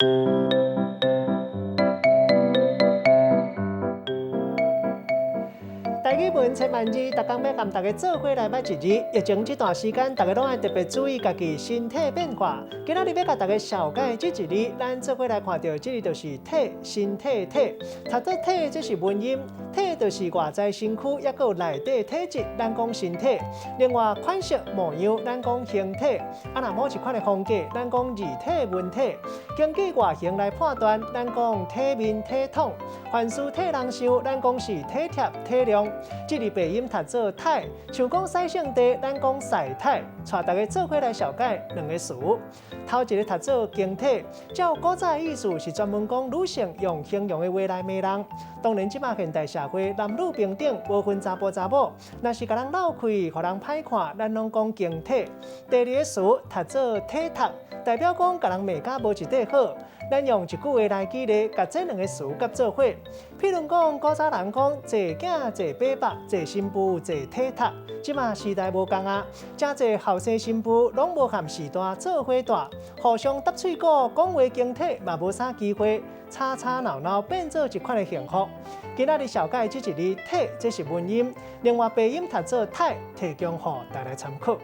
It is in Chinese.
台语文千万字，逐工要和大家做伙来捌一字。疫情这段时间，大家拢爱特别注意家己身体变化。今仔日要甲大家小解这一字，咱做伙来看到这个就是体，身体体。读做体，这是文音，体就是外在身躯，也有内底体质，咱讲身体。另外款式模样，咱讲形体。若某一款的风格，咱讲字体文体。根据外形来判断，咱讲体面体统。凡事体人想，咱讲是体贴体谅。这里鼻音读做体，像讲洗性地，咱讲洗体。带大家做伙来小解两个词。头一个读做形体，照古早的意思是专门讲女性用形容的话来骂人。当然，即马现代社会男女平等，无分查甫查某。若是甲人闹开，互人歹看，咱拢讲形体。第二个词读做体贴，代表讲甲人骂甲无一块好。咱用一句话来举例，甲这两个词夹做伙。譬如讲，古早人讲“济囝济伯伯，济新妇济体贴”，即马时代无共啊，真济后生新妇拢无含时代做伙大，互相搭喙鼓，讲话经体，嘛无啥机会，吵吵闹闹变做一款的幸福。今仔日小解这一字体，这是文音，另外鼻音读做体，提供予大家参考。